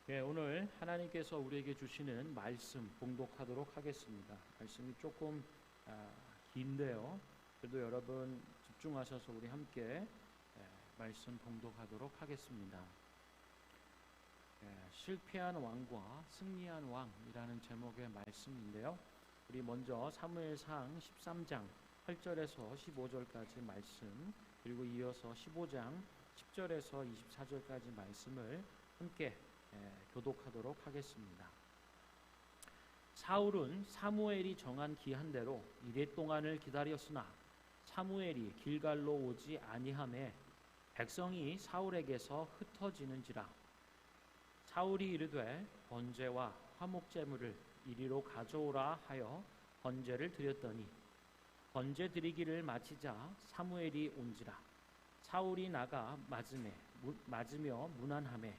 네, 오늘 하나님께서 우리에게 주시는 말씀 봉독하도록 하겠습니다. 말씀이 조금 긴데요. 그래도 여러분 집중하셔서 우리 함께 말씀 봉독하도록 하겠습니다. 실패한 왕과 승리한 왕이라는 제목의 말씀인데요. 우리 먼저 사무엘상 13장 8절에서 15절까지 말씀, 그리고 이어서 15장 10절에서 24절까지 말씀을 함께 교독하도록 하겠습니다. 사울은 사무엘이 정한 기한대로 이레 동안을 기다렸으나 사무엘이 길갈로 오지 아니하매 백성이 사울에게서 흩어지는지라. 사울이 이르되 번제와 화목제물을 이리로 가져오라 하여 번제를 드렸더니 번제 드리기를 마치자 사무엘이 온지라. 사울이 나가 맞으며 문안하매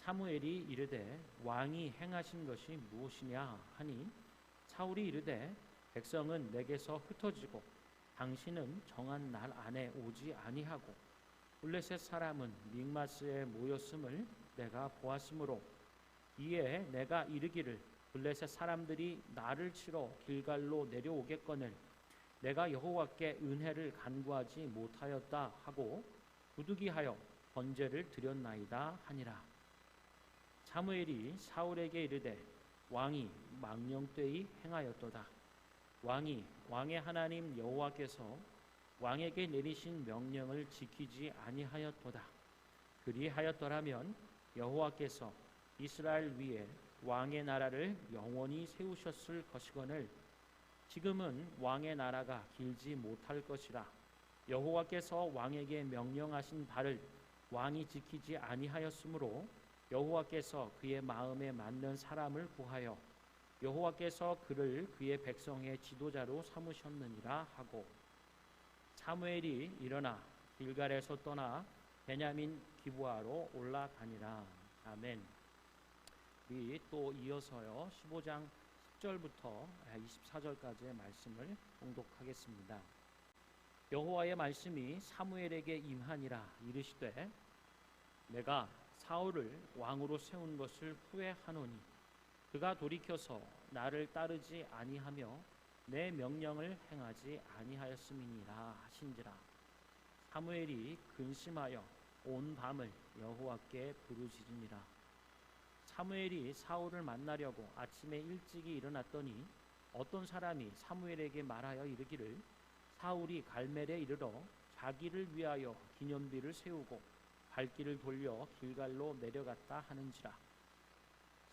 사무엘이 이르되 왕이 행하신 것이 무엇이냐 하니 사울이 이르되 백성은 내게서 흩어지고 당신은 정한 날 안에 오지 아니하고 블레셋 사람은 믹마스에 모였음을 내가 보았으므로 이에 내가 이르기를 블레셋 사람들이 나를 치러 길갈로 내려오겠거늘 내가 여호와께 은혜를 간구하지 못하였다 하고 부득이하여 번제를 드렸나이다 하니라. 사무엘이 사울에게 이르되 왕이 망령되이 행하였도다. 왕의 하나님 여호와께서 왕에게 내리신 명령을 지키지 아니하였도다. 그리하였더라면 여호와께서 이스라엘 위에 왕의 나라를 영원히 세우셨을 것이거늘 지금은 왕의 나라가 길지 못할 것이라. 여호와께서 왕에게 명령하신 바를 왕이 지키지 아니하였으므로 여호와께서 그의 마음에 맞는 사람을 구하여 여호와께서 그를 그의 백성의 지도자로 삼으셨느니라 하고 사무엘이 일어나 길갈에서 떠나 베냐민 기브아로 올라가니라. 아멘. 우리 또 이어서요 15장 10절부터 24절까지의 말씀을 봉독하겠습니다. 여호와의 말씀이 사무엘에게 임하니라. 이르시되 내가 사울을 왕으로 세운 것을 후회하노니 그가 돌이켜서 나를 따르지 아니하며 내 명령을 행하지 아니하였음이니라 하신지라. 사무엘이 근심하여 온 밤을 여호와께 부르짖으니라. 사무엘이 사울을 만나려고 아침에 일찍이 일어났더니 어떤 사람이 사무엘에게 말하여 이르기를 사울이 갈멜에 이르러 자기를 위하여 기념비를 세우고 발길을 돌려 길갈로 내려갔다 하는지라.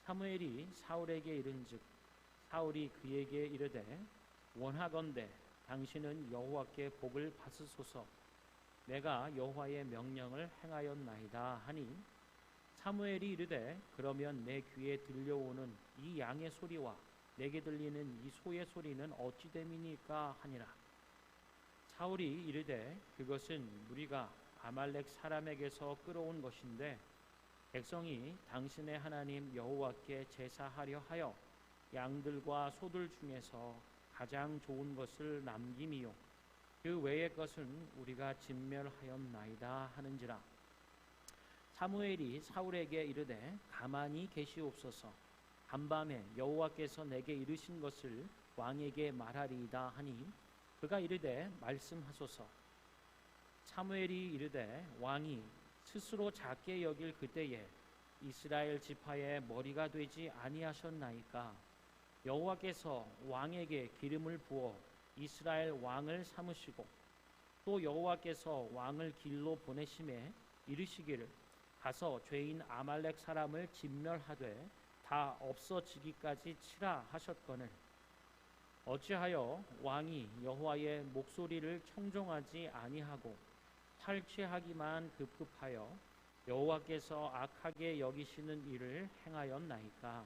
사무엘이 사울에게 이른즉 사울이 그에게 이르되 원하건대 당신은 여호와께 복을 받으소서. 내가 여호와의 명령을 행하였나이다 하니 사무엘이 이르되 그러면 내 귀에 들려오는 이 양의 소리와 내게 들리는 이 소의 소리는 어찌 됨이니까 하니라. 사울이 이르되 그것은 우리가 아말렉 사람에게서 끌어온 것인데 백성이 당신의 하나님 여호와께 제사하려 하여 양들과 소들 중에서 가장 좋은 것을 남김이요 그 외의 것은 우리가 진멸하였나이다 하는지라. 사무엘이 사울에게 이르되 가만히 계시옵소서. 간밤에 여호와께서 내게 이르신 것을 왕에게 말하리이다 하니 그가 이르되 말씀하소서. 사무엘이 이르되 왕이 스스로 작게 여길 그때에 이스라엘 지파의 머리가 되지 아니하셨나이까. 여호와께서 왕에게 기름을 부어 이스라엘 왕을 삼으시고 또 여호와께서 왕을 길로 보내심에 이르시기를 가서 죄인 아말렉 사람을 진멸하되 다 없어지기까지 치라 하셨거늘 어찌하여 왕이 여호와의 목소리를 청종하지 아니하고 탈취하기만 급급하여 여호와께서 악하게 여기시는 일을 행하였나이까.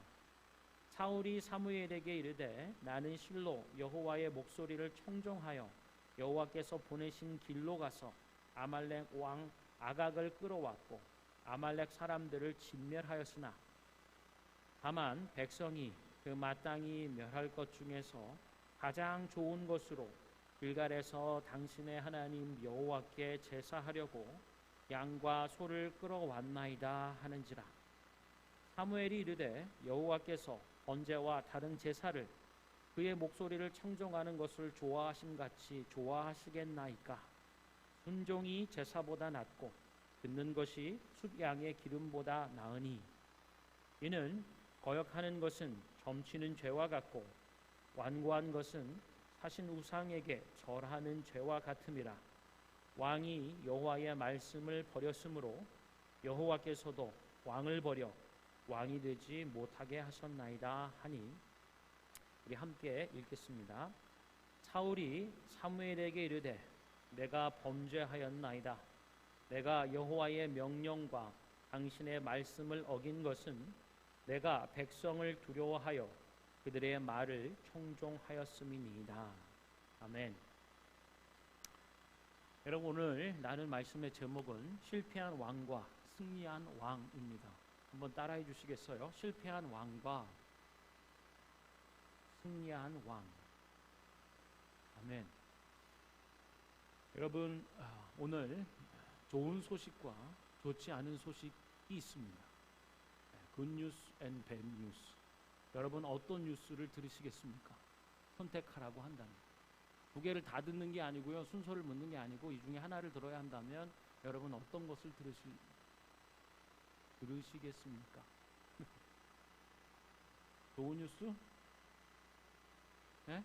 사울이 사무엘에게 이르되 나는 실로 여호와의 목소리를 청종하여 여호와께서 보내신 길로 가서 아말렉 왕 아각을 끌어왔고 아말렉 사람들을 진멸하였으나 다만 백성이 그 마땅히 멸할 것 중에서 가장 좋은 것으로 길갈에서 당신의 하나님 여호와께 제사하려고 양과 소를 끌어왔나이다 하는지라. 사무엘이 이르되 여호와께서 번제와 다른 제사를 그의 목소리를 청종하는 것을 좋아하심 같이 좋아하시겠나이까. 순종이 제사보다 낫고 듣는 것이 숫양의 기름보다 나으니 이는 거역하는 것은 점치는 죄와 같고 완고한 것은 사신 우상에게 절하는 죄와 같음이라. 왕이 여호와의 말씀을 버렸으므로 여호와께서도 왕을 버려 왕이 되지 못하게 하셨나이다 하니. 우리 함께 읽겠습니다. 사울이 사무엘에게 이르되 내가 범죄하였나이다. 내가 여호와의 명령과 당신의 말씀을 어긴 것은 내가 백성을 두려워하여 그들의 말을 청종하였음이니이다. 아멘. 여러분, 오늘 나눌 말씀의 제목은 실패한 왕과 승리한 왕입니다. 한번 따라해 주시겠어요? 실패한 왕과 승리한 왕. 아멘. 여러분, 오늘 좋은 소식과 좋지 않은 소식이 있습니다. Good news and bad news. 여러분, 어떤 뉴스를 들으시겠습니까? 선택하라고 한다면. 두 개를 다 듣는 게 아니고요, 순서를 묻는 게 아니고 이 중에 하나를 들어야 한다면 여러분 어떤 것을 들으시겠습니까? 좋은 뉴스? 네?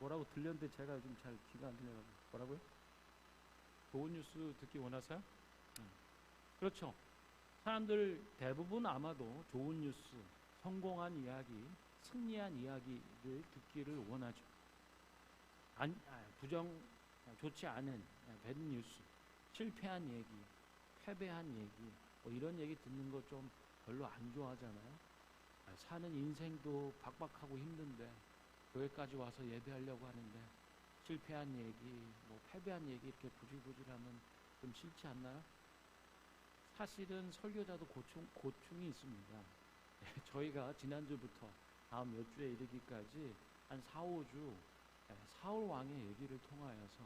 뭐라고 들렸는데 제가 요즘 잘 귀가 안 들려가지고. 뭐라고요? 좋은 뉴스 듣기 원하세요? 그렇죠. 사람들 대부분 아마도 좋은 뉴스, 성공한 이야기, 승리한 이야기를 듣기를 원하죠. 좋지 않은 배드 뉴스, 실패한 얘기, 패배한 얘기, 뭐 이런 얘기 듣는 거 좀 별로 안 좋아하잖아요. 사는 인생도 박박하고 힘든데 교회까지 와서 예배하려고 하는데 실패한 얘기, 뭐 패배한 얘기 이렇게 부질부질하면 좀 싫지 않나요? 사실은 설교자도 고충이 있습니다. 저희가 지난주부터 다음 몇 주에 이르기까지 한 4, 5주 사울 왕의 얘기를 통하여서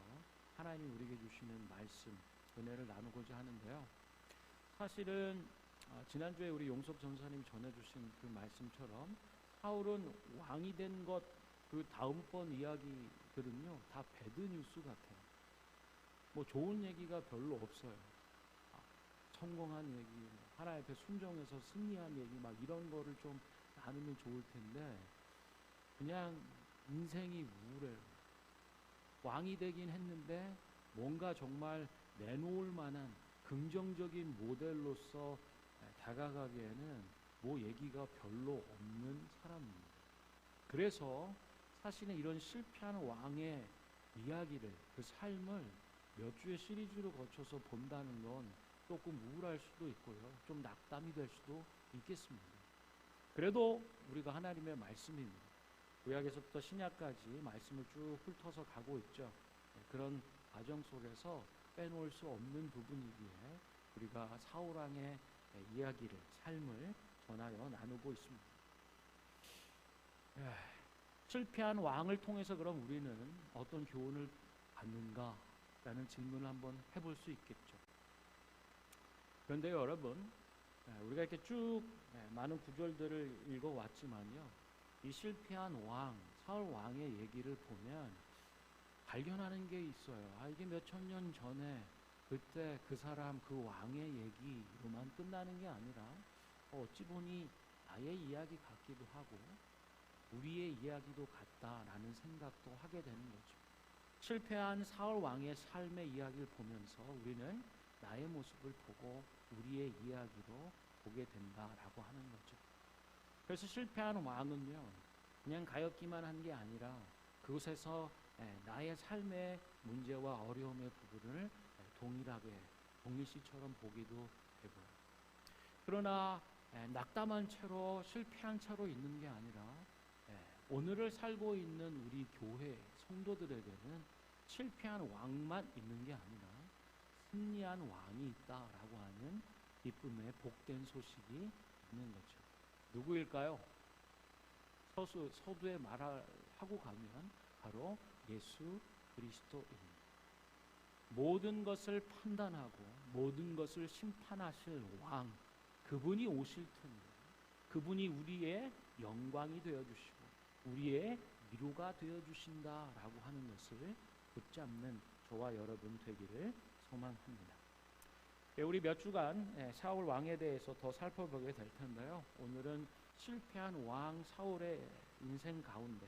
하나님이 우리에게 주시는 말씀, 은혜를 나누고자 하는데요. 사실은 지난주에 우리 용섭 전사님이 전해주신 그 말씀처럼 사울은 왕이 된 것, 그 다음번 이야기들은요 다 배드 뉴스 같아요. 뭐 좋은 얘기가 별로 없어요. 성공한 얘기, 하나님 앞에 순종해서 승리한 얘기 막 이런 거를 좀 나누면 좋을 텐데 그냥 인생이 우울해요. 왕이 되긴 했는데 뭔가 정말 내놓을 만한 긍정적인 모델로서 다가가기에는 뭐 얘기가 별로 없는 사람입니다. 그래서 사실은 이런 실패한 왕의 이야기를, 그 삶을 몇 주의 시리즈로 거쳐서 본다는 건 조금 우울할 수도 있고요, 좀 낙담이 될 수도 있겠습니다. 그래도 우리가 하나님의 말씀입니다. 구약에서부터 신약까지 말씀을 쭉 훑어서 가고 있죠. 그런 과정 속에서 빼놓을 수 없는 부분이기에 우리가 사울 왕의 이야기를, 삶을 전하여 나누고 있습니다. 실패한 왕을 통해서 그럼 우리는 어떤 교훈을 받는가라는 질문을 한번 해볼 수 있겠죠. 그런데 여러분, 우리가 이렇게 쭉 많은 구절들을 읽어왔지만요, 이 실패한 왕, 사울 왕의 얘기를 보면 발견하는 게 있어요. 이게 몇천 년 전에 그때 그 사람, 그 왕의 얘기로만 끝나는 게 아니라 어찌 보니 나의 이야기 같기도 하고 우리의 이야기도 같다라는 생각도 하게 되는 거죠. 실패한 사울 왕의 삶의 이야기를 보면서 우리는 나의 모습을 보고 우리의 이야기로 보게 된다라고 하는 거죠. 그래서 실패한 왕은요, 그냥 가엾기만 한 게 아니라 그곳에서 나의 삶의 문제와 어려움의 부분을 동일하게, 동일시처럼 보기도 되고요. 그러나 낙담한 채로, 실패한 채로 있는 게 아니라 오늘을 살고 있는 우리 교회 성도들에게는 실패한 왕만 있는 게 아니라 승리한 왕이 있다라고 하는 기쁨의 복된 소식이 있는 거죠. 누구일까요? 서두에 말하고 가면 바로 예수 그리스도입니다. 모든 것을 판단하고 모든 것을 심판하실 왕, 그분이 오실 텐데 그분이 우리의 영광이 되어주시고 우리의 위로가 되어주신다라고 하는 것을 붙잡는 저와 여러분 되기를 소망합니다. 우리 몇 주간 사울 왕에 대해서 더 살펴보게 될 텐데요. 오늘은 실패한 왕 사울의 인생 가운데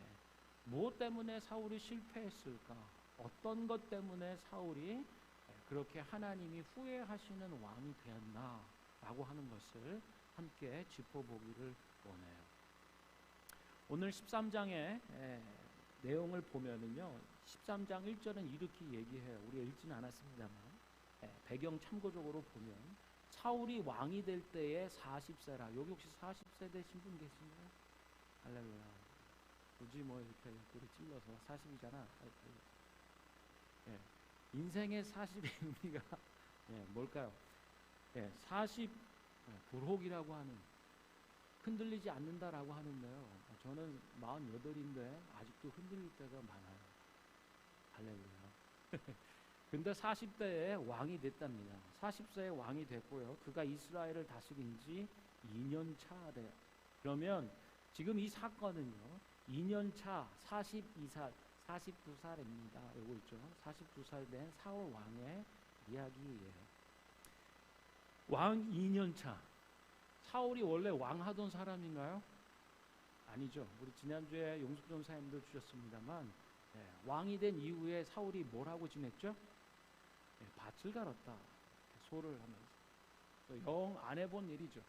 무엇 때문에 사울이 실패했을까? 어떤 것 때문에 사울이 그렇게 하나님이 후회하시는 왕이 되었나라고 하는 것을 함께 짚어보기를 원해요. 오늘 13장의 내용을 보면은요, 13장 1절은 이렇게 얘기해요. 우리가 읽지는 않았습니다만 배경 참고적으로 보면 사울이 왕이 될 때에 40세라. 여기 혹시 40세 되신 분 계신가요? 할렐루야. 굳이 뭐 이렇게 우리 찔러서 40이잖아. 인생의 40의 의미가 뭘까요? 40 불혹이라고 하는, 흔들리지 않는다라고 하는데요. 저는 48인데 아직도 흔들릴 때가 많아요. 할렐루야. 근데 40대에 왕이 됐답니다. 40세에 왕이 됐고요. 그가 이스라엘을 다스린 지 2년 차래요. 그러면 지금 이 사건은요, 2년 차 42살, 42살입니다. 요거 있죠. 42살 된 사울 왕의 이야기예요. 왕 2년 차. 사울이 원래 왕하던 사람인가요? 아니죠. 우리 지난주에 용숙 전사님도 주셨습니다만 왕이 된 이후에 사울이 뭘 하고 지냈죠? 밭을 갈았다. 소를 하면서. 영 안 해본 일이죠.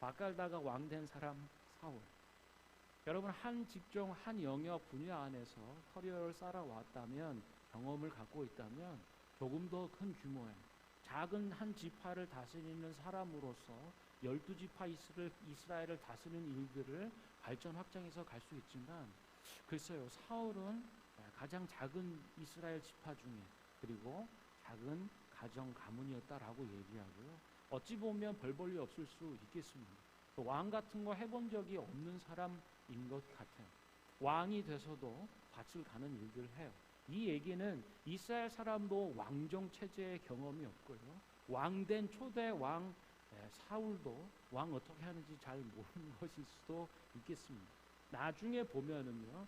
밭 갈다가 왕 된 사람 사울. 여러분, 한 직종, 한 영역 분야 안에서 커리어를 쌓아왔다면, 경험을 갖고 있다면 조금 더 큰 규모의 작은 한 지파를 다스리는 사람으로서 12지파 이스라엘을 다스리는 일들을 발전 확장해서 갈 수 있지만, 글쎄요, 사울은 가장 작은 이스라엘 지파 중에, 그리고 작은 가정 가문이었다라고 얘기하고요. 어찌 보면 별 볼 일 없을 수 있겠습니다. 왕 같은 거 해본 적이 없는 사람인 것 같아요. 왕이 돼서도 밭을 가는 일들을 해요. 이 얘기는 이스라엘 사람도 왕정 체제의 경험이 없고요. 왕된 초대 왕 사울도 왕 어떻게 하는지 잘 모르는 것일 수도 있겠습니다. 나중에 보면은요,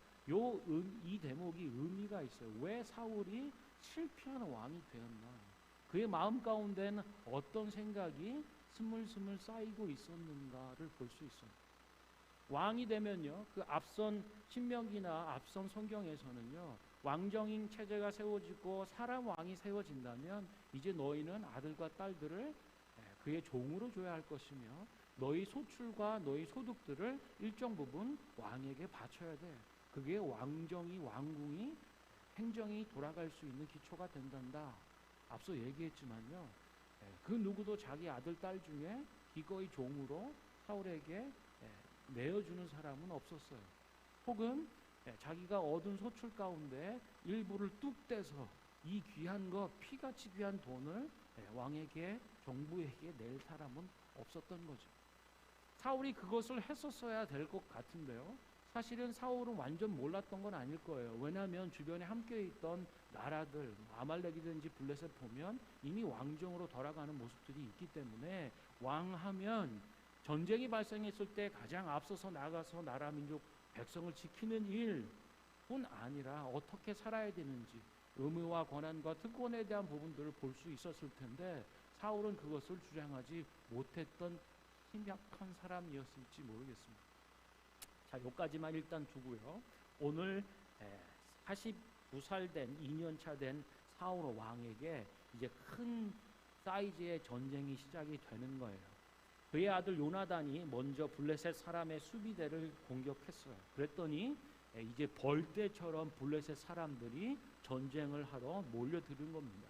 이 대목이 의미가 있어요. 왜 사울이 실패하는 왕이 되었나? 그의 마음 가운데는 어떤 생각이 스물스물 쌓이고 있었는가를 볼 수 있어요. 왕이 되면요, 그 앞선 신명기나 앞선 성경에서는요, 왕정인 체제가 세워지고 사람 왕이 세워진다면 이제 너희는 아들과 딸들을 그의 종으로 줘야 할 것이며 너희 소출과 너희 소득들을 일정 부분 왕에게 바쳐야 돼. 그게 왕정이, 왕궁이, 행정이 돌아갈 수 있는 기초가 된단다. 앞서 얘기했지만요, 그 누구도 자기 아들, 딸 중에 기꺼이 종으로 사울에게 내어주는 사람은 없었어요. 혹은 자기가 얻은 소출 가운데 일부를 뚝 떼서 이 귀한 것, 피같이 귀한 돈을 왕에게, 정부에게 낼 사람은 없었던 거죠. 사울이 그것을 했었어야 될 것 같은데요, 사실은 사울은 완전 몰랐던 건 아닐 거예요. 왜냐하면 주변에 함께 있던 나라들, 아말렉이든지 블레셋 보면 이미 왕정으로 돌아가는 모습들이 있기 때문에 왕하면 전쟁이 발생했을 때 가장 앞서서 나가서 나라, 민족, 백성을 지키는 일뿐 아니라 어떻게 살아야 되는지 의무와 권한과 특권에 대한 부분들을 볼 수 있었을 텐데, 사울은 그것을 주장하지 못했던 심약한 사람이었을지 모르겠습니다. 자, 여기까지만 일단 두고요. 오늘 42살 된 2년차 된 사울 왕에게 이제 큰 사이즈의 전쟁이 시작이 되는 거예요. 그의 아들 요나단이 먼저 블레셋 사람의 수비대를 공격했어요. 그랬더니 이제 벌떼처럼 블레셋 사람들이 전쟁을 하러 몰려드는 겁니다.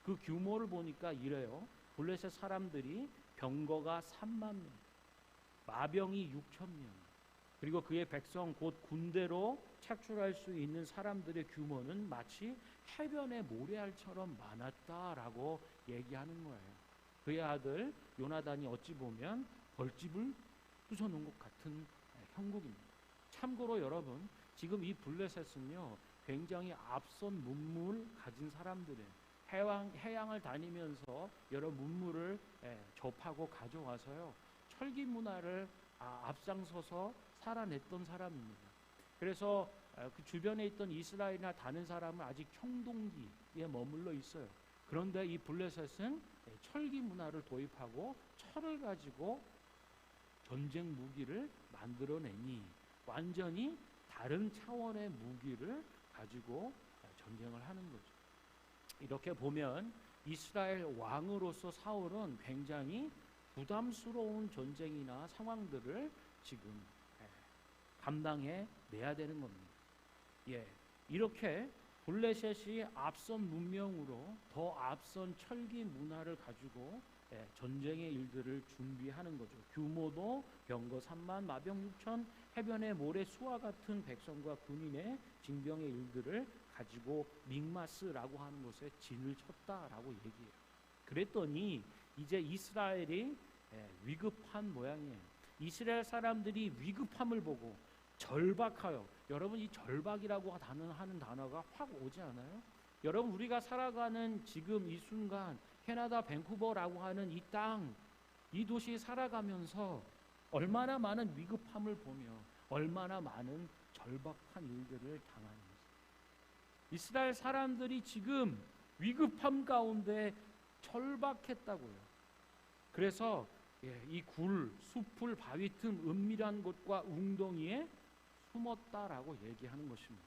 그 규모를 보니까 이래요. 블레셋 사람들이 병거가 3만 명, 마병이 6천 명, 그리고 그의 백성 곧 군대로 착출할 수 있는 사람들의 규모는 마치 해변의 모래알처럼 많았다라고 얘기하는 거예요. 그의 아들 요나단이 어찌 보면 벌집을 부숴놓은 것 같은 형국입니다. 참고로 여러분, 지금 이 블레셋은요, 굉장히 앞선 문물을 가진 사람들이에요. 해양을 다니면서 여러 문물을 접하고 가져와서요, 철기 문화를 앞장서서 살아냈던 사람입니다. 그래서 그 주변에 있던 이스라엘이나 다른 사람은 아직 청동기에 머물러 있어요. 그런데 이 블레셋은 철기 문화를 도입하고 철을 가지고 전쟁 무기를 만들어내니 완전히 다른 차원의 무기를 가지고 전쟁을 하는 거죠. 이렇게 보면 이스라엘 왕으로서 사울은 굉장히 부담스러운 전쟁이나 상황들을 지금 감당해 내야 되는 겁니다. 이렇게 블레셋이 앞선 문명으로 더 앞선 철기 문화를 가지고 전쟁의 일들을 준비하는 거죠. 규모도 병거 3만, 마병 6천, 해변의 모래 수와 같은 백성과 군인의 징병의 일들을 가지고 믹마스라고 하는 곳에 진을 쳤다라고 얘기해요. 그랬더니 이제 이스라엘이 위급한 모양이에요. 이스라엘 사람들이 위급함을 보고 절박하여, 여러분 이 절박이라고 하는 단어가 확 오지 않아요? 여러분 우리가 살아가는 지금 이 순간 캐나다 밴쿠버라고 하는 이 땅, 이 도시에 살아가면서 얼마나 많은 위급함을 보며 얼마나 많은 절박한 일들을 당하는지. 이스라엘 사람들이 지금 위급함 가운데 절박했다고요. 그래서 이 굴, 숲을, 바위 틈, 은밀한 곳과 웅덩이에 숨었다라고 얘기하는 것입니다.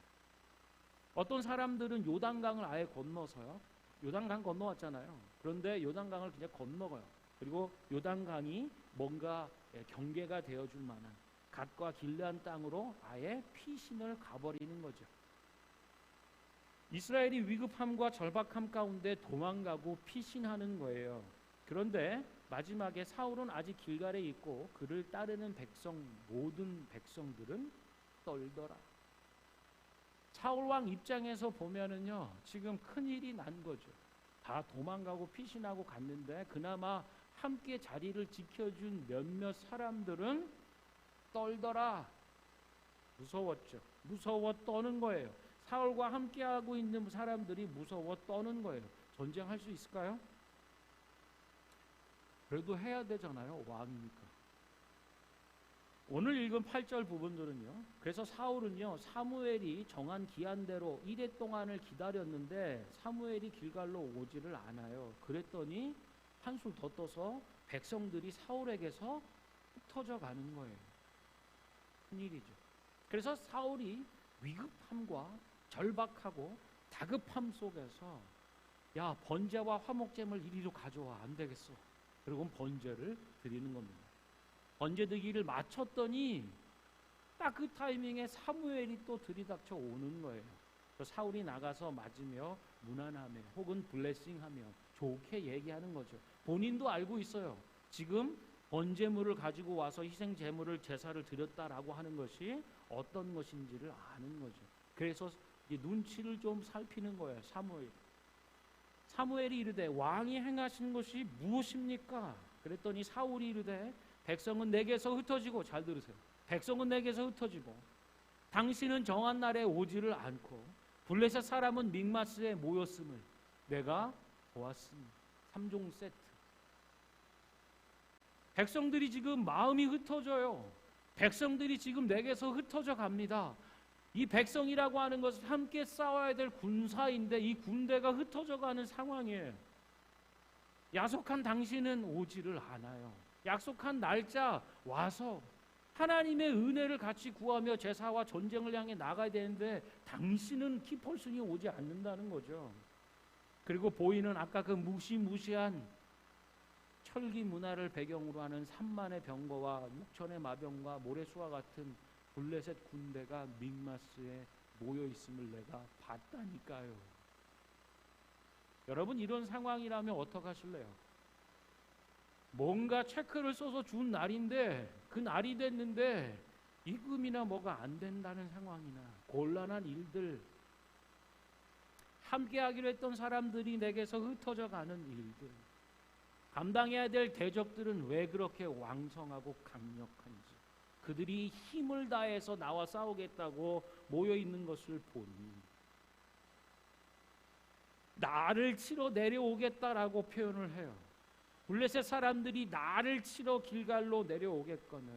어떤 사람들은 요단강을 아예 건너서요. 요단강 건너왔잖아요. 그런데 요단강을 그냥 건너가요. 그리고 요단강이 뭔가 경계가 되어줄 만한 갓과 길르한 땅으로 아예 피신을 가버리는 거죠. 이스라엘이 위급함과 절박함 가운데 도망가고 피신하는 거예요. 그런데 마지막에 사울은 아직 길갈에 있고 그를 따르는 모든 백성들은 떨더라. 사울 왕 입장에서 보면은요, 지금 큰일이 난 거죠. 다 도망가고 피신하고 갔는데 그나마 함께 자리를 지켜준 몇몇 사람들은 떨더라. 무서웠죠. 무서워 떠는 거예요. 사울과 함께하고 있는 사람들이 무서워 떠는 거예요. 전쟁할 수 있을까요? 그래도 해야 되잖아요. 왕이니까. 오늘 읽은 8절 부분들은요. 그래서 사울은요. 사무엘이 정한 기한대로 이래 동안을 기다렸는데 사무엘이 길갈로 오지를 않아요. 그랬더니 한술 더 떠서 백성들이 사울에게서 흩어져 가는 거예요. 큰일이죠. 그래서 사울이 위급함과 절박하고 다급함 속에서 야, 번제와 화목제물 이리로 가져와. 안 되겠어. 그리고 번제를 드리는 겁니다. 번제 드기를 마쳤더니 딱 그 타이밍에 사무엘이 또 들이닥쳐 오는 거예요. 사울이 나가서 맞으며 무난하며 혹은 블레싱하며 좋게 얘기하는 거죠. 본인도 알고 있어요. 지금 번제물을 가지고 와서 희생 제물을 제사를 드렸다라고 하는 것이 어떤 것인지를 아는 거죠. 그래서 눈치를 좀 살피는 거예요. 사무엘이 이르되 왕이 행하신 것이 무엇입니까? 그랬더니 사울이 이르되 백성은 내게서 흩어지고, 잘 들으세요. 백성은 내게서 흩어지고 당신은 정한 날에 오지를 않고 블레셋 사람은 믹마스에 모였음을 내가 보았으니. 3종 세트. 백성들이 지금 마음이 흩어져요. 백성들이 지금 내게서 흩어져 갑니다. 이 백성이라고 하는 것은 함께 싸워야 될 군사인데 이 군대가 흩어져 가는 상황이에요. 약속한 당신은 오지를 않아요. 약속한 날짜 와서 하나님의 은혜를 같이 구하며 제사와 전쟁을 향해 나가야 되는데 당신은 키펄슨이 오지 않는다는 거죠. 그리고 보이는 아까 그 무시무시한 철기 문화를 배경으로 하는 3만의 병거와 6천의 마병과 모래수와 같은 블레셋 군대가 믹마스에 모여 있음을 내가 봤다니까요. 여러분 이런 상황이라면 어떡하실래요? 뭔가 체크를 써서 준 날인데 그 날이 됐는데 입금이나 뭐가 안 된다는 상황이나 곤란한 일들, 함께 하기로 했던 사람들이 내게서 흩어져 가는 일들, 감당해야 될 대적들은 왜 그렇게 왕성하고 강력한지, 그들이 힘을 다해서 나와 싸우겠다고 모여 있는 것을 보니 나를 치러 내려오겠다라고 표현을 해요. 블레셋 사람들이 나를 치러 길갈로 내려오겠거늘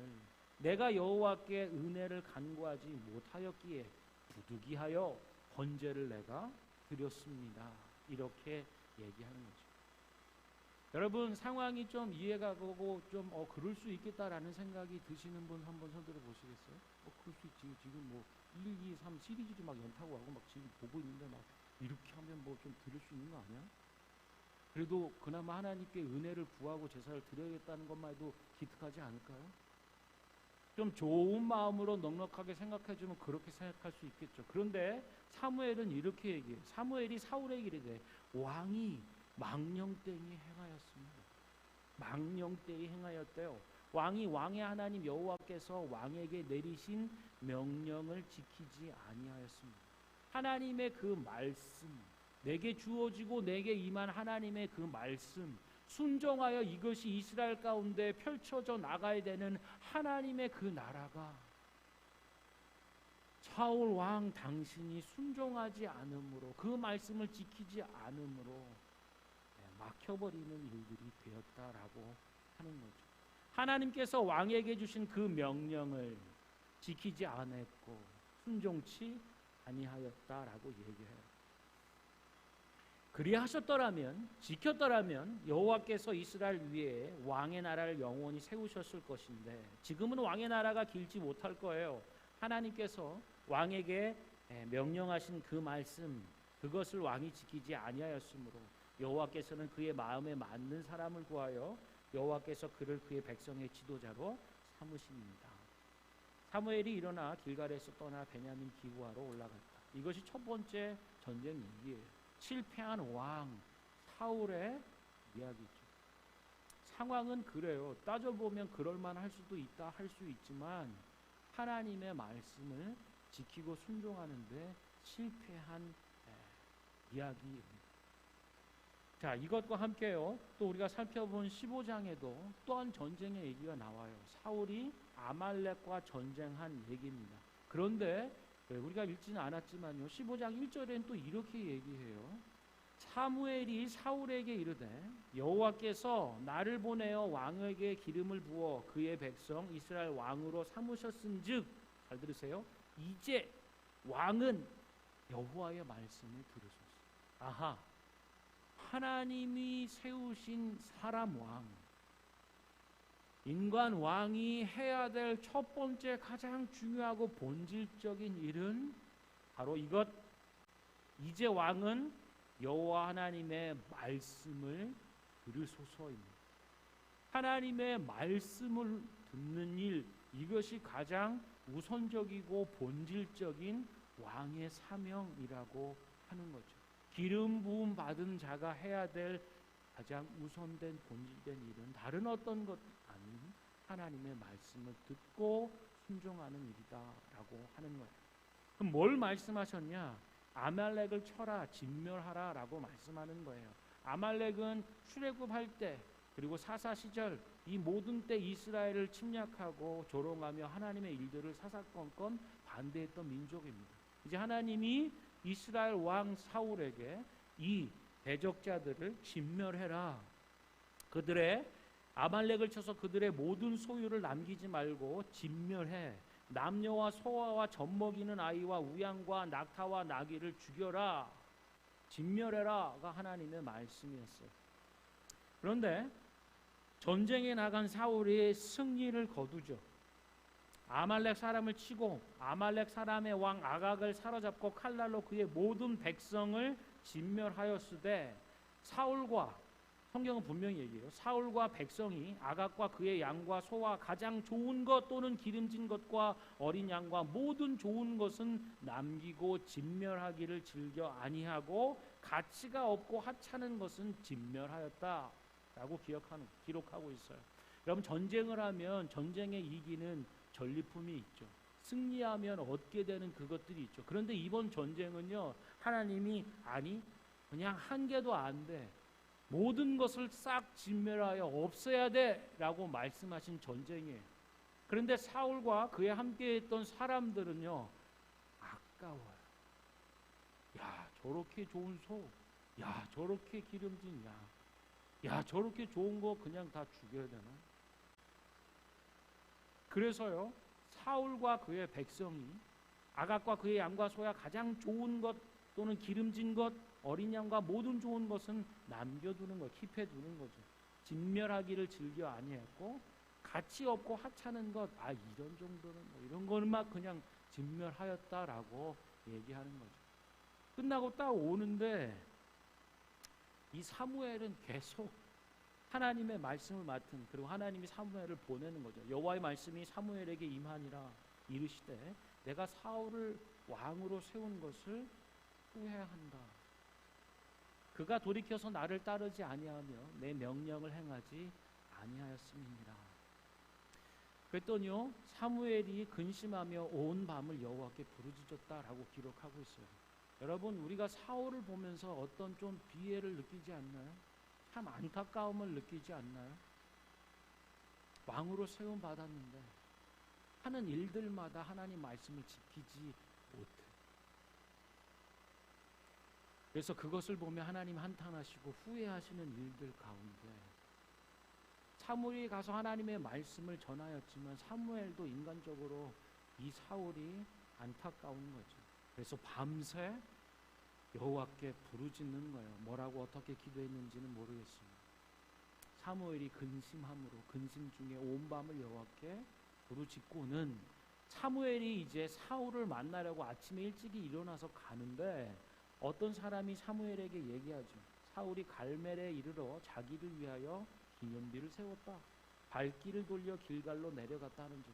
내가 여호와께 은혜를 간구하지 못하였기에 부득이하여 번제를 내가 드렸습니다. 이렇게 얘기하는 거죠. 여러분, 상황이 좀 이해가 가고 좀 그럴 수 있겠다라는 생각이 드시는 분 한번 손들어 보시겠어요? 그럴 수 있지. 지금 뭐 1, 2, 3 시리즈도 막 연타고 하고 막 지금 보고 있는데 막 이렇게 하면 뭐 좀 들을 수 있는 거 아니야? 그래도 그나마 하나님께 은혜를 구하고 제사를 드려야겠다는 것만 해도 기특하지 않을까요? 좀 좋은 마음으로 넉넉하게 생각해주면 그렇게 생각할 수 있겠죠. 그런데 사무엘은 이렇게 얘기해요. 사무엘이 사울에게 이르되 왕이 망령되이 행하였습니다. 망령되이 행하였대요. 왕이 왕의 하나님 여호와께서 왕에게 내리신 명령을 지키지 아니하였습니다. 하나님의 그 말씀, 내게 주어지고 내게 임한 하나님의 그 말씀, 순종하여 이것이 이스라엘 가운데 펼쳐져 나가야 되는 하나님의 그 나라가 사울 왕 당신이 순종하지 않음으로, 그 말씀을 지키지 않음으로 막혀버리는 일들이 되었다라고 하는 거죠. 하나님께서 왕에게 주신 그 명령을 지키지 않았고 순종치 아니하였다라고 얘기해요. 그리하셨더라면, 지켰더라면 여호와께서 이스라엘 위에 왕의 나라를 영원히 세우셨을 것인데 지금은 왕의 나라가 길지 못할 거예요. 하나님께서 왕에게 명령하신 그 말씀, 그것을 왕이 지키지 아니하였으므로 여호와께서는 그의 마음에 맞는 사람을 구하여 여호와께서 그를 그의 백성의 지도자로 삼으십니다. 사무엘이 일어나 길갈에서 떠나 베냐민 기브아로 올라갔다. 이것이 첫 번째 전쟁 얘기예요. 실패한 왕 사울의 이야기죠. 상황은 그래요. 따져보면 그럴만할 수도 있다 할 수 있지만 하나님의 말씀을 지키고 순종하는데 실패한 이야기입니다. 자, 이것과 함께요. 또 우리가 살펴본 15장에도 또한 전쟁의 얘기가 나와요. 사울이 아말렉과 전쟁한 얘기입니다. 그런데 우리가 읽지는 않았지만요. 15장 1절에는 또 이렇게 얘기해요. 사무엘이 사울에게 이르되 여호와께서 나를 보내어 왕에게 기름을 부어 그의 백성 이스라엘 왕으로 삼으셨은즉, 잘 들으세요. 이제 왕은 여호와의 말씀을 들으소서. 아하, 하나님이 세우신 사람 왕, 인간 왕이 해야 될 첫 번째 가장 중요하고 본질적인 일은 바로 이것, 이제 왕은 여호와 하나님의 말씀을 들으소서입니다. 하나님의 말씀을 듣는 일, 이것이 가장 우선적이고 본질적인 왕의 사명이라고 하는 거죠. 기름 부음 받은 자가 해야 될 가장 우선된 본질된 일은 다른 어떤 것 아닌 하나님의 말씀을 듣고 순종하는 일이다라고 하는 거예요. 그럼 뭘 말씀하셨냐? 아말렉을 쳐라, 진멸하라라고 말씀하는 거예요. 아말렉은 출애굽할 때 그리고 사사 시절 이 모든 때 이스라엘을 침략하고 조롱하며 하나님의 일들을 사사건건 반대했던 민족입니다. 이제 하나님이 이스라엘 왕 사울에게 이 대적자들을 진멸해라. 그들의 아말렉을 쳐서 그들의 모든 소유를 남기지 말고 진멸해. 남녀와 소아와 젖먹이는 아이와 우양과 낙타와 나귀를 죽여라. 진멸해라가 하나님의 말씀이었어요. 그런데 전쟁에 나간 사울이 승리를 거두죠. 아말렉 사람을 치고 아말렉 사람의 왕 아각을 사로잡고 칼날로 그의 모든 백성을 진멸하였으되, 사울과, 성경은 분명히 얘기해요. 사울과 백성이 아각과 그의 양과 소와 가장 좋은 것 또는 기름진 것과 어린 양과 모든 좋은 것은 남기고 진멸하기를 즐겨 아니하고 가치가 없고 하찮은 것은 진멸하였다라고 기록하고 있어요. 여러분, 전쟁을 하면 전쟁에 이기는 전리품이 있죠. 승리하면 얻게 되는 그것들이 있죠. 그런데 이번 전쟁은요, 하나님이 아니 그냥 한 개도 안 돼, 모든 것을 싹 진멸하여 없애야 돼 라고 말씀하신 전쟁이에요. 그런데 사울과 그에 함께했던 사람들은요, 아까워요. 야, 저렇게 좋은 소, 야, 저렇게 기름진 양, 야, 저렇게 좋은 거 그냥 다 죽여야 되나? 그래서요, 사울과 그의 백성이 아각과 그의 양과 소야 가장 좋은 것 또는 기름진 것, 어린 양과 모든 좋은 것은 남겨두는 것, 킵해두는 거죠. 진멸하기를 즐겨 아니했고, 가치 없고 하찮은 것, 이런 정도는 이런 것만 그냥 진멸하였다라고 얘기하는 거죠. 끝나고 딱 오는데 이 사무엘은 계속 하나님의 말씀을 맡은, 그리고 하나님이 사무엘을 보내는 거죠. 여호와의 말씀이 사무엘에게 임하니라 이르시되 내가 사울을 왕으로 세운 것을 후회한다. 그가 돌이켜서 나를 따르지 아니하며 내 명령을 행하지 아니하였음이니라. 그랬더니요, 사무엘이 근심하며 온 밤을 여호와께 부르짖었다라고 기록하고 있어요. 여러분, 우리가 사울을 보면서 어떤 좀 비애를 느끼지 않나요? 참 안타까움을 느끼지 않나요? 왕으로 세움 받았는데 하는 일들마다 하나님 말씀을 지키지 못해. 그래서 그것을 보며 하나님 한탄하시고 후회하시는 일들 가운데 사무엘이 가서 하나님의 말씀을 전하였지만 사무엘도 인간적으로 이 사울이 안타까운 거죠. 그래서 밤새 여호와께 부르짖는 거예요. 뭐라고 어떻게 기도했는지는 모르겠습니다. 사무엘이 근심함으로 근심 중에 온 밤을 여호와께 부르짖고는 사무엘이 이제 사울을 만나려고 아침에 일찍이 일어나서 가는데 어떤 사람이 사무엘에게 얘기하죠. 사울이 갈멜에 이르러 자기를 위하여 기념비를 세웠다. 발길을 돌려 길갈로 내려갔다는 줄.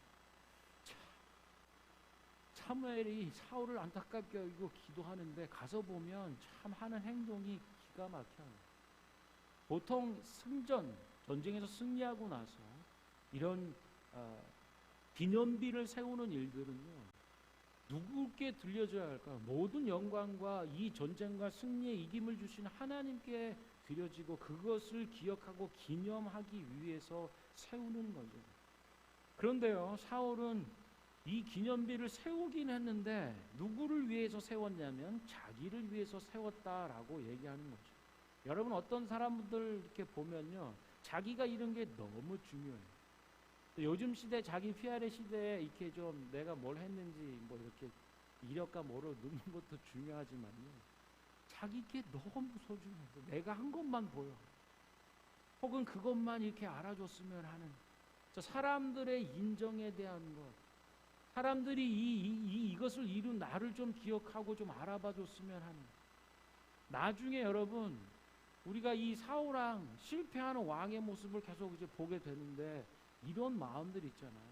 사무엘이 사울을 안타깝게 여기고 기도하는데 가서 보면 참 하는 행동이 기가 막혀요. 보통 전쟁에서 승리하고 나서 이런 기념비를 세우는 일들은요, 누구께 들려줘야 할까요? 모든 영광과 이 전쟁과 승리의 이김을 주신 하나님께 드려지고 그것을 기억하고 기념하기 위해서 세우는 거죠. 그런데요, 사울은 이 기념비를 세우긴 했는데 누구를 위해서 세웠냐면 자기를 위해서 세웠다라고 얘기하는 거죠. 여러분, 어떤 사람들 이렇게 보면요, 자기가 이런 게 너무 중요해요. 요즘 시대, 자기 PR의 시대에 이렇게 좀 내가 뭘 했는지 뭐 이렇게 이력과 뭐로 넣는 것도 중요하지만요, 자기 게 너무 소중해서 내가 한 것만 보여. 혹은 그것만 이렇게 알아줬으면 하는, 저 사람들의 인정에 대한 것, 사람들이 이것을 이룬 나를 좀 기억하고 좀 알아봐 줬으면 하는. 나중에 여러분, 우리가 이 사울왕 실패하는 왕의 모습을 계속 이제 보게 되는데 이런 마음들 있잖아요.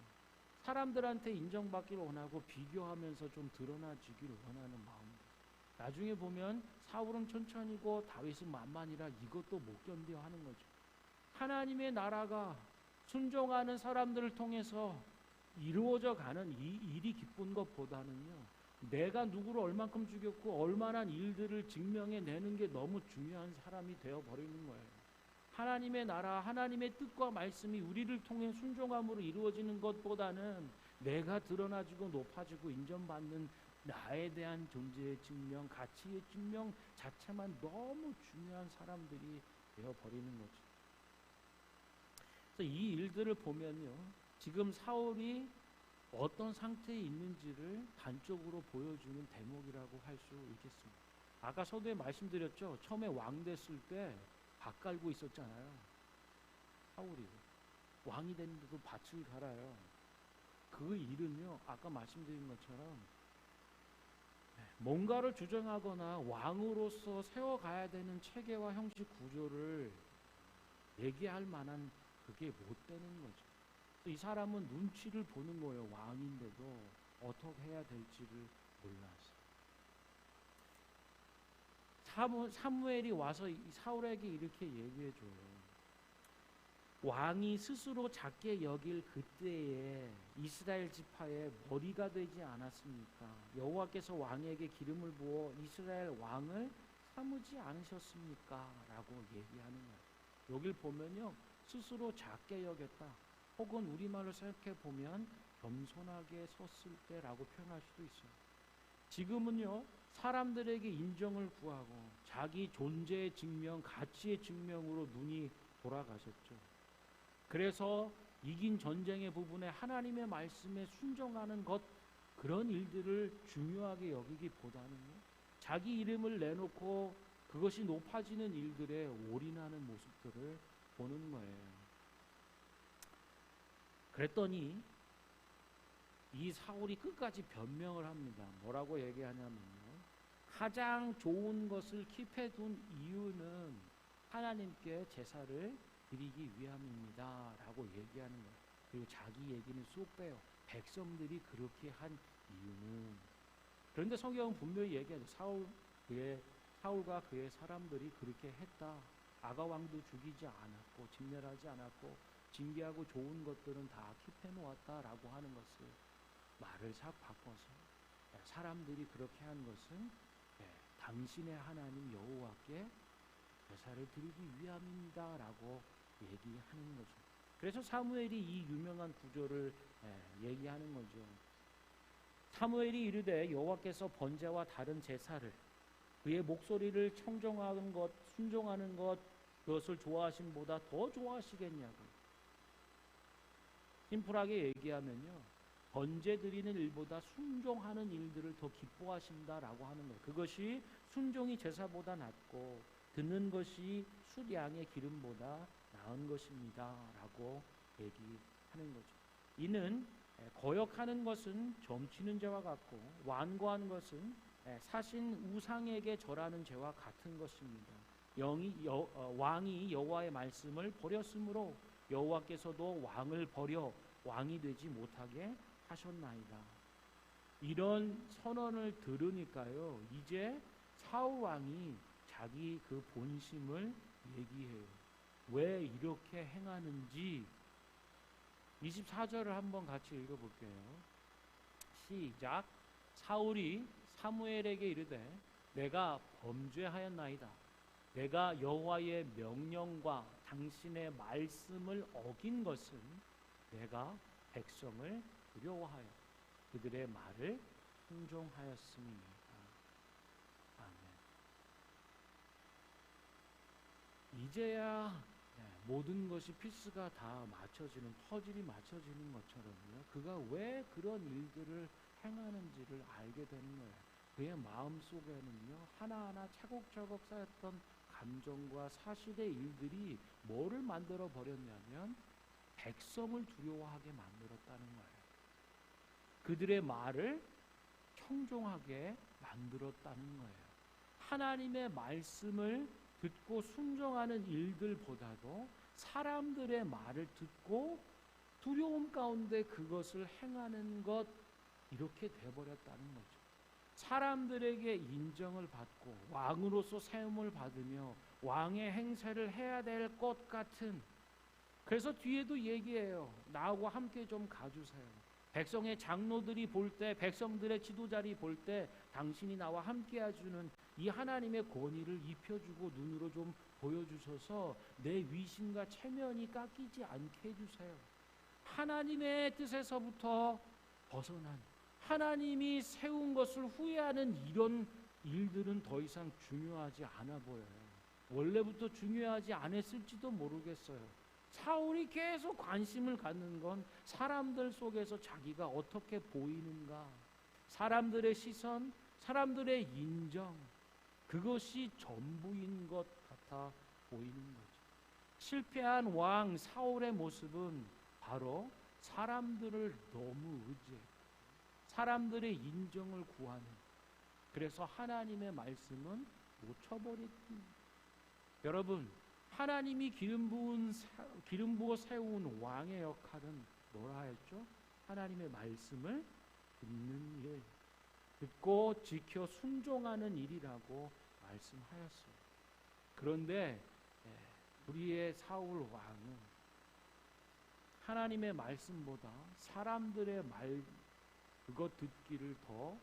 사람들한테 인정받기를 원하고 비교하면서 좀 드러나지기를 원하는 마음들. 나중에 보면 사울은 천천히고 다윗은 만만이라 이것도 못 견뎌 하는 거죠. 하나님의 나라가 순종하는 사람들을 통해서 이루어져 가는 이 일이 기쁜 것보다는요, 내가 누구를 얼만큼 죽였고 얼마나 일들을 증명해내는 게 너무 중요한 사람이 되어버리는 거예요. 하나님의 나라, 하나님의 뜻과 말씀이 우리를 통해 순종함으로 이루어지는 것보다는 내가 드러나지고 높아지고 인정받는 나에 대한 존재의 증명, 가치의 증명 자체만 너무 중요한 사람들이 되어버리는 거죠. 그래서 이 일들을 보면요, 지금 사울이 어떤 상태에 있는지를 단적으로 보여주는 대목이라고 할 수 있겠습니다. 아까 서두에 말씀드렸죠. 처음에 왕 됐을 때 밭 갈고 있었잖아요. 사울이 왕이 됐는데도 밭을 갈아요. 그 일은요, 아까 말씀드린 것처럼 뭔가를 주장하거나 왕으로서 세워가야 되는 체계와 형식 구조를 얘기할 만한 그게 못 되는 거죠. 이 사람은 눈치를 보는 거예요. 왕인데도 어떻게 해야 될지를 몰라서. 사무엘이 와서 사울에게 이렇게 얘기해줘요. 왕이 스스로 작게 여길 그때에 이스라엘 지파의 머리가 되지 않았습니까? 여호와께서 왕에게 기름을 부어 이스라엘 왕을 삼으지 않으셨습니까? 라고 얘기하는 거예요. 여길 보면요, 스스로 작게 여겼다, 혹은 우리말로 생각해 보면 겸손하게 섰을 때라고 표현할 수도 있어요. 지금은요, 사람들에게 인정을 구하고 자기 존재의 증명, 가치의 증명으로 눈이 돌아가셨죠. 그래서 이긴 전쟁의 부분에 하나님의 말씀에 순종하는 것, 그런 일들을 중요하게 여기기보다는요, 자기 이름을 내놓고 그것이 높아지는 일들에 올인하는 모습들을 보는 거예요. 그랬더니 이 사울이 끝까지 변명을 합니다. 뭐라고 얘기하냐면요, 가장 좋은 것을 킵해둔 이유는 하나님께 제사를 드리기 위함입니다 라고 얘기하는 거예요. 그리고 자기 얘기는 쏙 빼요. 백성들이 그렇게 한 이유는. 그런데 성경은 분명히 얘기하죠. 사울과 그의 사람들이 그렇게 했다. 아가왕도 죽이지 않았고 진멸하지 않았고 징계하고 좋은 것들은 다 킵해 놓았다라고 하는 것을 말을 싹 바꿔서 사람들이 그렇게 한 것은 당신의 하나님 여호와께 제사를 드리기 위함입니다라고 얘기하는 거죠. 그래서 사무엘이 이 유명한 구절을 얘기하는 거죠. 사무엘이 이르되 여호와께서 번제와 다른 제사를 그의 목소리를 청정하는 것, 순종하는 것, 그것을 좋아하심보다 더 좋아하시겠냐고. 심플하게 얘기하면요, 번제 드리는 일보다 순종하는 일들을 더 기뻐하신다라고 하는 거예요. 그것이 순종이 제사보다 낫고 듣는 것이 숫양의 기름보다 나은 것입니다라고 얘기하는 거죠. 이는 거역하는 것은 점치는 죄와 같고 완고한 것은 사신 우상에게 절하는 죄와 같은 것입니다. 왕이 여호와의 말씀을 버렸으므로 여호와께서도 왕을 버려 왕이 되지 못하게 하셨나이다. 이런 선언을 들으니까요, 이제 사울 왕이 자기 그 본심을 얘기해요. 왜 이렇게 행하는지 24절을 한번 같이 읽어볼게요. 시작. 사울이 사무엘에게 이르되 내가 범죄하였나이다. 내가 여호와의 명령과 당신의 말씀을 어긴 것은 내가 백성을 두려워하여 그들의 말을 순종하였음이니이다. 아멘. 이제야 모든 것이 피스가 다 맞춰지는, 퍼즐이 맞춰지는 것처럼요, 그가 왜 그런 일들을 행하는지를 알게 되는 거예요. 그의 마음속에는요, 하나하나 차곡차곡 쌓였던 감정과 사실의 일들이 뭐를 만들어 버렸냐면 백성을 두려워하게 만들었다는 거예요. 그들의 말을 청종하게 만들었다는 거예요. 하나님의 말씀을 듣고 순종하는 일들보다도 사람들의 말을 듣고 두려움 가운데 그것을 행하는 것, 이렇게 돼버렸다는 거죠. 사람들에게 인정을 받고 왕으로서 세움을 받으며 왕의 행세를 해야 될 것 같은, 그래서 뒤에도 얘기해요. 나하고 함께 좀 가주세요. 백성의 장로들이 볼 때, 백성들의 지도자들이 볼 때 당신이 나와 함께 해주는 이 하나님의 권위를 입혀주고 눈으로 좀 보여주셔서 내 위신과 체면이 깎이지 않게 해주세요. 하나님의 뜻에서부터 벗어난, 하나님이 세운 것을 후회하는 이런 일들은 더 이상 중요하지 않아 보여요. 원래부터 중요하지 않았을지도 모르겠어요. 사울이 계속 관심을 갖는 건 사람들 속에서 자기가 어떻게 보이는가, 사람들의 시선, 사람들의 인정, 그것이 전부인 것 같아 보이는 거죠. 실패한 왕 사울의 모습은 바로 사람들을 너무 의지했고 사람들의 인정을 구하는, 그래서 하나님의 말씀은 놓쳐버렸습니다. 여러분, 하나님이 기름 부어 세운 왕의 역할은 뭐라 했죠? 하나님의 말씀을 듣는 일, 듣고 지켜 순종하는 일이라고 말씀하였어요. 그런데 우리의 사울 왕은 하나님의 말씀보다 사람들의 말, 그거 듣기를 더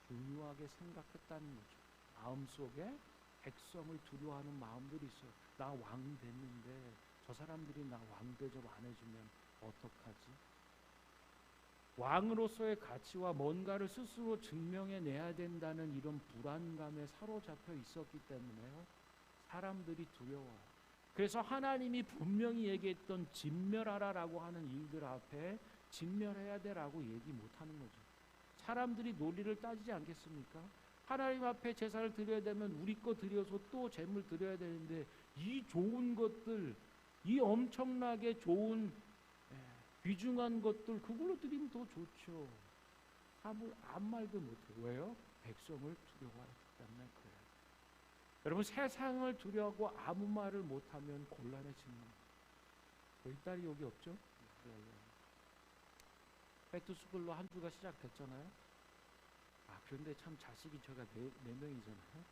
중요하게 생각했다는 거죠. 마음속에 백성을 두려워하는 마음들이 있어요. 나 왕 됐는데 저 사람들이 나 왕 대접 안 해주면 어떡하지? 왕으로서의 가치와 뭔가를 스스로 증명해내야 된다는 이런 불안감에 사로잡혀 있었기 때문에요, 사람들이 두려워요. 그래서 하나님이 분명히 얘기했던 진멸하라라고 하는 일들 앞에 진멸해야 되라고 얘기 못하는 거죠. 사람들이 논리를 따지지 않겠습니까? 하나님 앞에 제사를 드려야 되면 우리 거 드려서 또 제물 드려야 되는데 이 좋은 것들, 이 엄청나게 좋은 귀중한 것들 그걸로 드리면 더 좋죠. 아무 말도 못해요. 왜요? 백성을 두려워하기 때문에 그래요. 여러분, 세상을 두려워하고 아무 말을 못하면 곤란해지는 거예요. 우리 딸이 여기 없죠? 백투스쿨로 한 주가 시작됐잖아요. 그런데 참 자식이 제가 네 명이잖아요.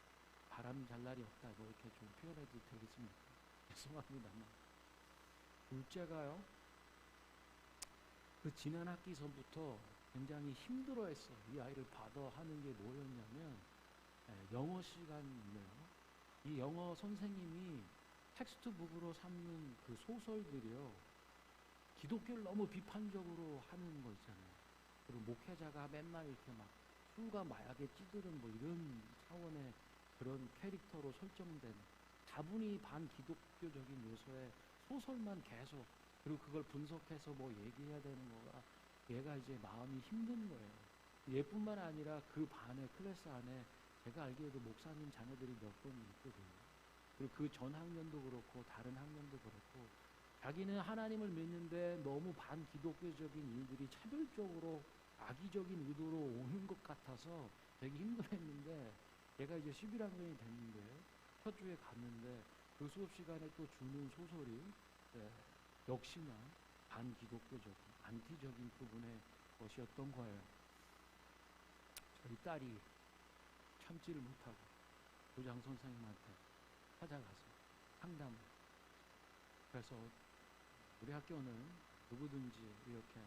바람 잘 날이 없다 뭐 이렇게 좀 표현해도 되겠습니까? 죄송합니다만 둘째가요, 그 지난 학기서부터 굉장히 힘들어했어요. 이 아이를 받아 하는 게 뭐였냐면 영어 시간이네요. 이 영어 선생님이 텍스트북으로 삼는 그 소설들이요, 기독교를 너무 비판적으로 하는 거 있잖아요. 그리고 목회자가 맨날 이렇게 막 술과 마약에 찌들은 뭐 이런 차원의 그런 캐릭터로 설정된 다분히 반기독교적인 요소의 소설만 계속, 그리고 그걸 분석해서 뭐 얘기해야 되는 거가 얘가 이제 마음이 힘든 거예요. 얘뿐만 아니라 그 반의 클래스 안에 제가 알기에도 목사님 자녀들이 몇 분 있거든요. 그리고 그 전 학년도 그렇고 다른 학년도 그렇고 자기는 하나님을 믿는데 너무 반기독교적인 일들이 차별적으로 악의적인 의도로 오는 것 같아서 되게 힘들었는데, 얘가 이제 11학년이 됐는데 첫 주에 갔는데 그 수업 시간에 또 주는 소설이 역시나 반기독교적인 안티적인 부분의 것이었던 거예요. 저희 딸이 참지를 못하고 교장 선생님한테 찾아가서 상담을. 그래서 우리 학교는 누구든지 이렇게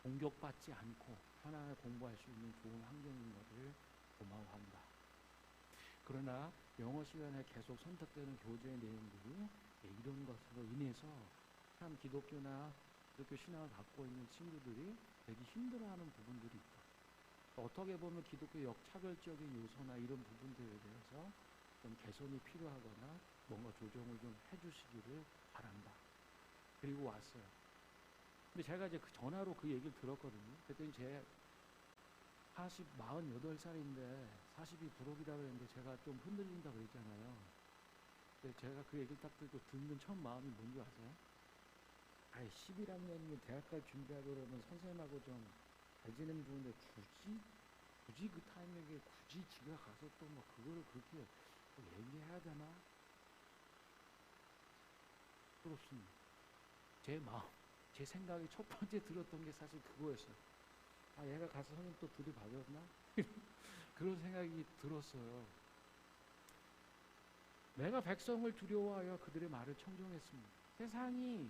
공격받지 않고 편안하게 공부할 수 있는 좋은 환경인 것을 고마워한다. 그러나 영어 시간에 계속 선택되는 교재의 내용들이 이런 것으로 인해서 참 기독교나 기독교 신앙을 갖고 있는 친구들이 되게 힘들어하는 부분들이 있다. 어떻게 보면 기독교 역차별적인 요소나 이런 부분들에 대해서 좀 개선이 필요하거나 뭔가 조정을 좀 해주시기를 바란다. 그리고 왔어요. 근데 제가 이제 전화로 그 얘기를 들었거든요. 그랬더니 제 48살인데 40이 부록이라고 했는데 제가 좀 흔들린다 그랬잖아요. 근데 제가 그 얘기를 딱 듣고 듣는 첫 마음이 뭔지 아세요? 11학년이면 대학 갈 준비하고 그러면 선생님하고 좀 잘 지내면 좋은데 굳이 그 타이밍에 굳이 지가 가서 또 뭐 그거를 그렇게 얘기해야 되나? 그렇습니다. 제 마음, 제 생각이 첫 번째 들었던 게 사실 그거였어요. 얘가 가서 선생님 또 들이받았나? 그런 생각이 들었어요. 내가 백성을 두려워하여 그들의 말을 청종했습니다. 세상이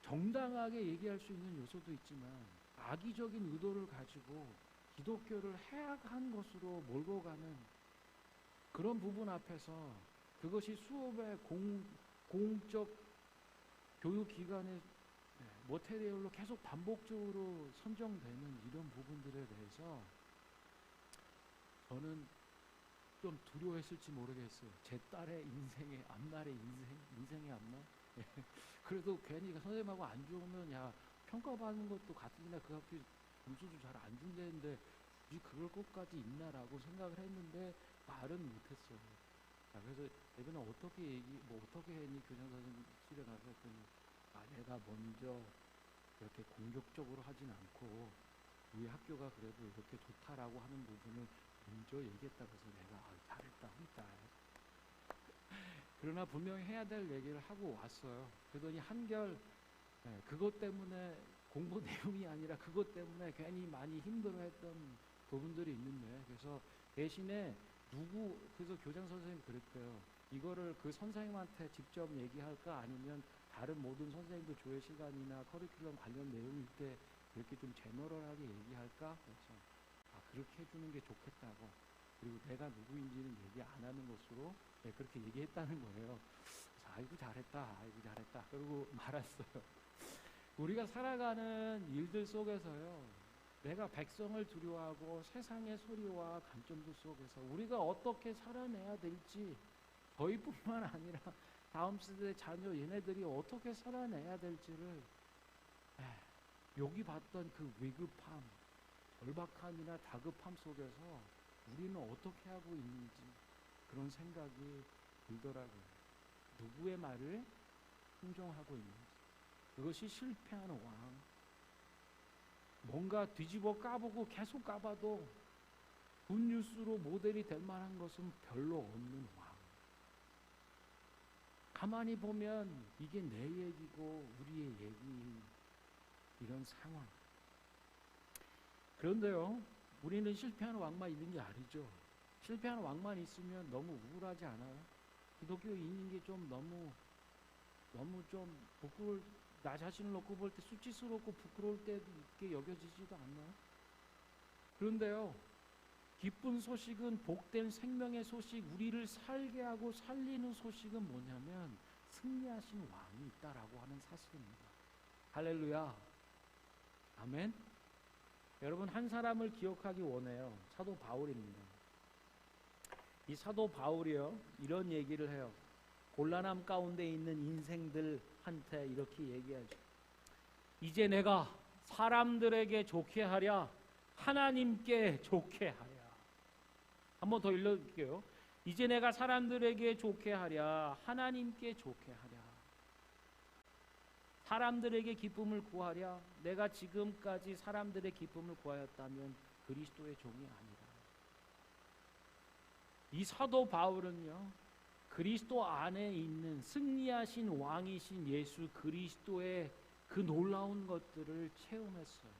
정당하게 얘기할 수 있는 요소도 있지만 악의적인 의도를 가지고 기독교를 해악한 것으로 몰고 가는 그런 부분 앞에서 그것이 수업의 공적 교육기관의 머테리얼로 계속 반복적으로 선정되는 이런 부분들에 대해서 저는 좀 두려워했을지 모르겠어요. 제 딸의 인생의 앞날의 인생의 앞날? 그래도 괜히 선생님하고 안 좋으면 평가받는 것도 같으나 그 학교 점수도 잘 안 준다는데 굳이 그럴 것까지 있나라고 생각을 했는데 말은 못했어요. 그래서 예전에 어떻게 했니 교장 선생님실에 가서 했더니 내가 먼저 이렇게 공격적으로 하진 않고 우리 학교가 그래도 이렇게 좋다라고 하는 부분을 먼저 얘기했다고 해서 내가 잘했다 우리 딸. 그러나 분명히 해야 될 얘기를 하고 왔어요. 그러더니 한결 그것 때문에 공부 내용이 아니라 그것 때문에 괜히 많이 힘들어했던 부분들이 있는데, 그래서 대신에 그래서 교장 선생님이 그랬대요. 이거를 그 선생님한테 직접 얘기할까 아니면 다른 모든 선생님들 조회 시간이나 커리큘럼 관련 내용일 때 이렇게 좀 제너럴하게 얘기할까? 그래서 그렇게 해주는 게 좋겠다고. 그리고 내가 누구인지는 얘기 안 하는 것으로 그렇게 얘기했다는 거예요. 그래서 아이고 잘했다. 그러고 말았어요. 우리가 살아가는 일들 속에서요, 내가 백성을 두려워하고 세상의 소리와 관점들 속에서 우리가 어떻게 살아내야 될지 저희뿐만 아니라 다음 세대 자녀 얘네들이 어떻게 살아내야 될지를 여기 봤던 그 위급함, 절박함이나 다급함 속에서 우리는 어떻게 하고 있는지 그런 생각이 들더라고요. 누구의 말을 순종하고 있는지. 그것이 실패하는 왕. 뭔가 뒤집어 까보고 계속 까봐도 굿뉴스로 모델이 될 만한 것은 별로 없는 왕. 가만히 보면 이게 내 얘기고 우리의 얘기, 이런 상황. 그런데요, 우리는 실패하는 왕만 있는 게 아니죠. 실패하는 왕만 있으면 너무 우울하지 않아요? 기독교 있는 게 좀 너무 좀 부끄러울, 나 자신을 놓고 볼 때 수치스럽고 부끄러울 때도 있게 여겨지지도 않나요? 그런데요, 기쁜 소식은 복된 생명의 소식, 우리를 살게 하고 살리는 소식은 뭐냐면 승리하신 왕이 있다라고 하는 사실입니다. 할렐루야. 아멘. 여러분, 한 사람을 기억하기 원해요. 사도 바울입니다. 이 사도 바울이요, 이런 얘기를 해요. 곤란함 가운데 있는 인생들한테 이렇게 얘기하죠. 이제 내가 사람들에게 좋게 하랴, 하나님께 좋게 하랴. 한번 더 읽어볼게요. 이제 내가 사람들에게 좋게 하랴, 하나님께 좋게 하랴. 사람들에게 기쁨을 구하랴. 내가 지금까지 사람들의 기쁨을 구하였다면 그리스도의 종이 아니라. 이 사도 바울은요, 그리스도 안에 있는 승리하신 왕이신 예수 그리스도의 그 놀라운 것들을 체험했어요.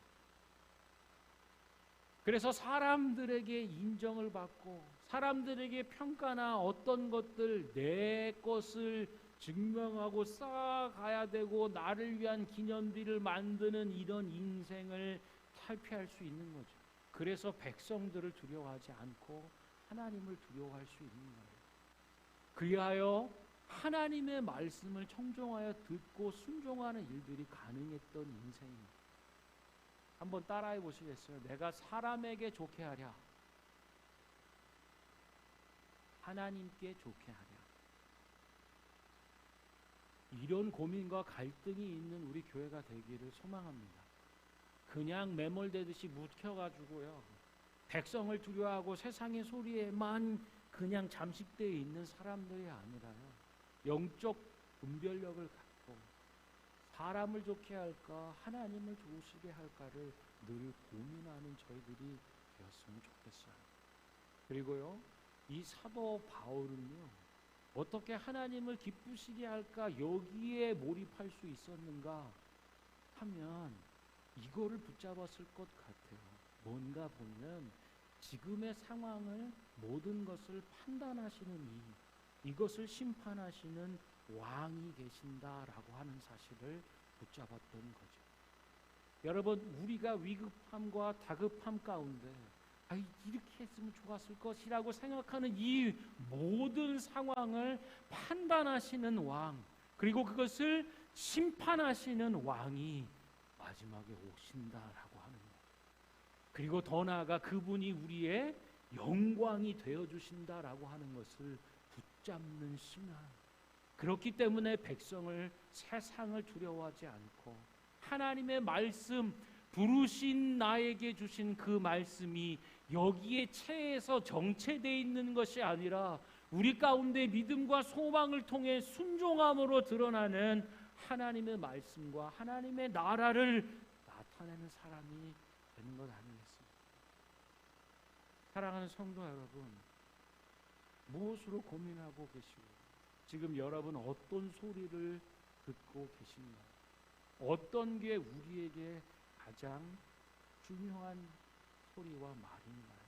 그래서 사람들에게 인정을 받고 사람들에게 평가나 어떤 것들 내 것을 증명하고 쌓아가야 되고 나를 위한 기념비를 만드는 이런 인생을 탈피할 수 있는 거죠. 그래서 백성들을 두려워하지 않고 하나님을 두려워할 수 있는 거예요. 그리하여 하나님의 말씀을 청종하여 듣고 순종하는 일들이 가능했던 인생입니다. 한번 따라해 보시겠어요? 내가 사람에게 좋게 하랴, 하나님께 좋게 하랴. 이런 고민과 갈등이 있는 우리 교회가 되기를 소망합니다. 그냥 매몰되듯이 묵혀가지고요, 백성을 두려워하고 세상의 소리에만 그냥 잠식되어 있는 사람들이 아니라요, 영적 분별력을 갖고 사람을 좋게 할까 하나님을 좋으시게 할까를 늘 고민하는 저희들이 되었으면 좋겠어요. 그리고요, 이 사도 바울은요, 어떻게 하나님을 기쁘시게 할까 여기에 몰입할 수 있었는가 하면 이거를 붙잡았을 것 같아요. 뭔가 보면 지금의 상황을 모든 것을 판단하시는 이것을 심판하시는 왕이 계신다라고 하는 사실을 붙잡았던 거죠. 여러분, 우리가 위급함과 다급함 가운데 이렇게 했으면 좋았을 것이라고 생각하는 이 모든 상황을 판단하시는 왕, 그리고 그것을 심판하시는 왕이 마지막에 오신다라고 하는 거예요. 그리고 더 나아가 그분이 우리의 영광이 되어주신다라고 하는 것을 붙잡는 신앙. 그렇기 때문에 백성을, 세상을 두려워하지 않고 하나님의 말씀, 부르신 나에게 주신 그 말씀이 여기에 체해서 정체되어 있는 것이 아니라 우리 가운데 믿음과 소망을 통해 순종함으로 드러나는 하나님의 말씀과 하나님의 나라를 나타내는 사람이 되는 것 아니겠습니까? 사랑하는 성도 여러분, 무엇으로 고민하고 계시고 지금 여러분 어떤 소리를 듣고 계신가? 어떤 게 우리에게 가장 중요한 소리와 말인가요?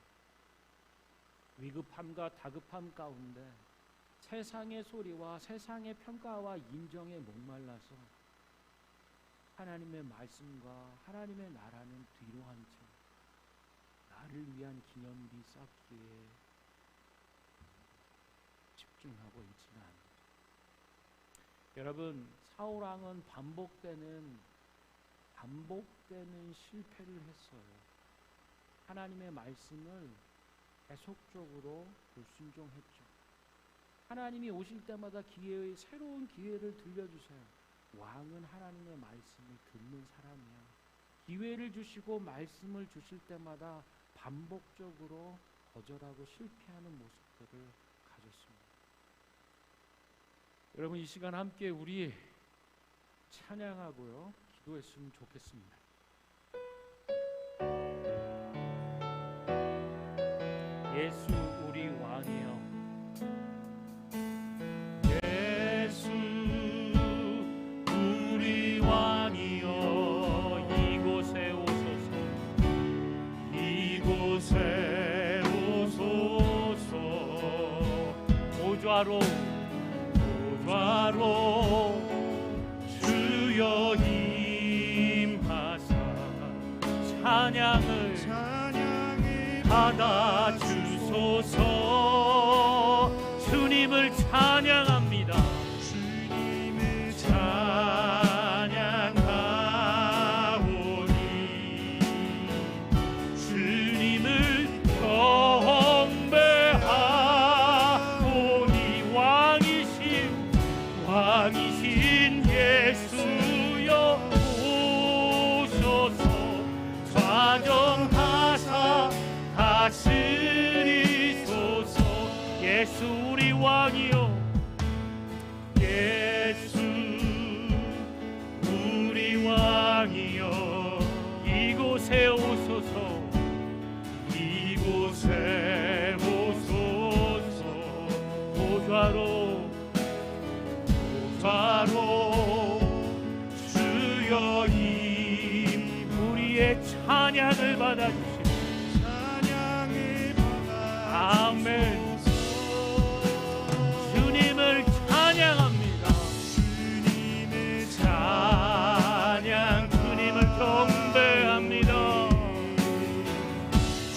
위급함과 다급함 가운데 세상의 소리와 세상의 평가와 인정에 목말라서 하나님의 말씀과 하나님의 나라는 뒤로 한 채 나를 위한 기념비 쌓기에 집중하고 있지는 않아요. 여러분, 사울왕은 반복되는 실패를 했어요. 하나님의 말씀을 계속적으로 불순종했죠. 하나님이 오실 때마다 새로운 기회를 들려주세요. 왕은 하나님의 말씀을 듣는 사람이야. 기회를 주시고 말씀을 주실 때마다 반복적으로 거절하고 실패하는 모습들을 가졌습니다. 여러분, 이 시간 함께 우리 찬양하고요, 기도했으면 좋겠습니다. 예수 우리 왕이여, 예수 우리 왕이여, 이곳에 오소서, 이곳에 오소서. 보좌로 주여 임하사 찬양을 받아 주소서. 주님을 찬양합니다. 주님을 찬양하오니, 주님을 경배하오니, 왕이신 예수여 오소서. 좌정하사 다스리소서. 예수 우리 왕이여, 예수 우리 왕이여, 이곳에 오소서, 이곳에 오소서. 보좌로 주여 우리의 찬양을 받아주시고, 아멘. 주님을 찬양합니다. 주님을 찬양, 주님을 경배합니다.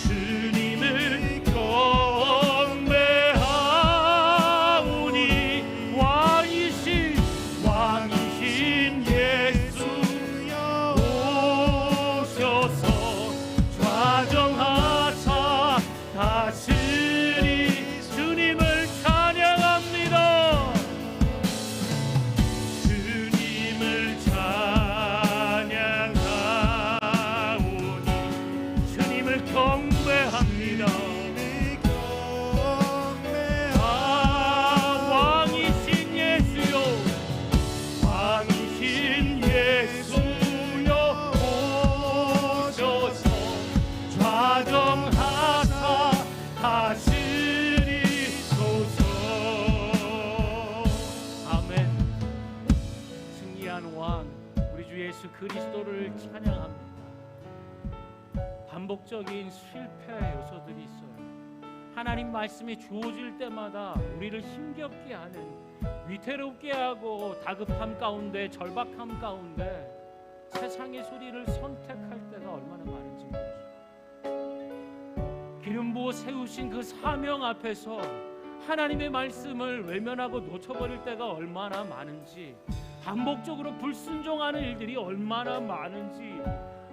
주님을 경배하오니, 왕이신 예수여 오셔서 좌정하사 다스리. 주님을 찬양합니다. 주님을 찬양하오니, 주님을 경배합니다. 왕이신 예수여, 왕이신 예수여 오셔서 좌정하사 다스리소서. 아멘. 승리한 왕 우리 주 예수 그리스도를 찬양합니다. 반복적인 실패 요소들이 있어요. 하나님 말씀이 주어질 때마다 우리를 힘겹게 하는, 위태롭게 하고 다급함 가운데, 절박함 가운데 세상의 소리를 선택할 때가 얼마나 많은지 모르죠. 기름 부어 세우신 그 사명 앞에서 하나님의 말씀을 외면하고 놓쳐버릴 때가 얼마나 많은지, 반복적으로 불순종하는 일들이 얼마나 많은지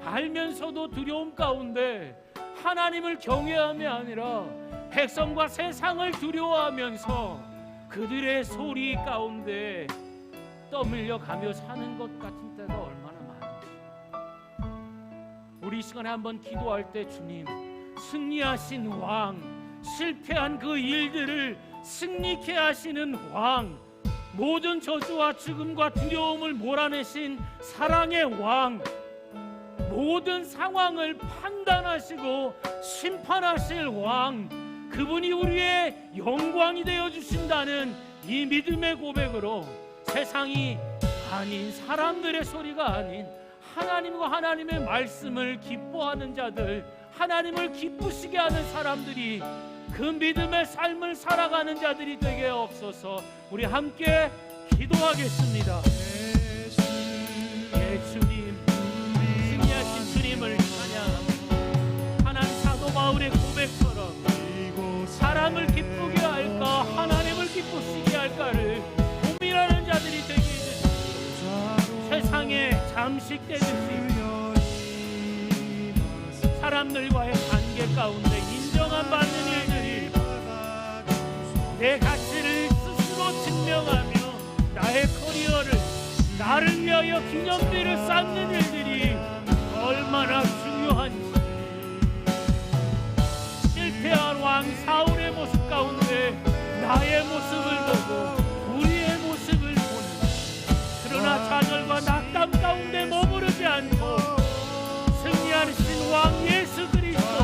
알면서도 두려움 가운데 하나님을 경외함이 아니라 백성과 세상을 두려워하면서 그들의 소리 가운데 떠밀려 가며 사는 것 같은 때가 얼마나 많은지, 우리 이 시간에 한번 기도할 때, 주님, 승리하신 왕, 실패한 그 일들을 승리케 하시는 왕, 모든 저주와 죽음과 두려움을 몰아내신 사랑의 왕, 모든 상황을 판단하시고 심판하실 왕, 그분이 우리의 영광이 되어 주신다는 이 믿음의 고백으로 세상이 아닌, 사람들의 소리가 아닌 하나님과 하나님의 말씀을 기뻐하는 자들, 하나님을 기쁘시게 하는 사람들이, 그 믿음의 삶을 살아가는 자들이 되게 없어서 우리 함께 기도하겠습니다. 예수님, 승리하신 주님을 찬양합니다. 하나님 사도 바울의 고백처럼 사람을 기쁘게 할까 하나님을 기쁘시게 할까를 고민하는 자들이 되게 해주시고, 세상에 잠식되듯이 사람들과의 관계 가운데 인정함 받는 일들이 내 가치를 나를 위하여 기념비를 쌓는 일들이 얼마나 중요한지, 실패한 왕 사울의 모습 가운데 나의 모습을 보고 우리의 모습을 보는, 그러나 좌절과 낙담 가운데 머무르지 않고 승리하신 왕 예수 그리스도,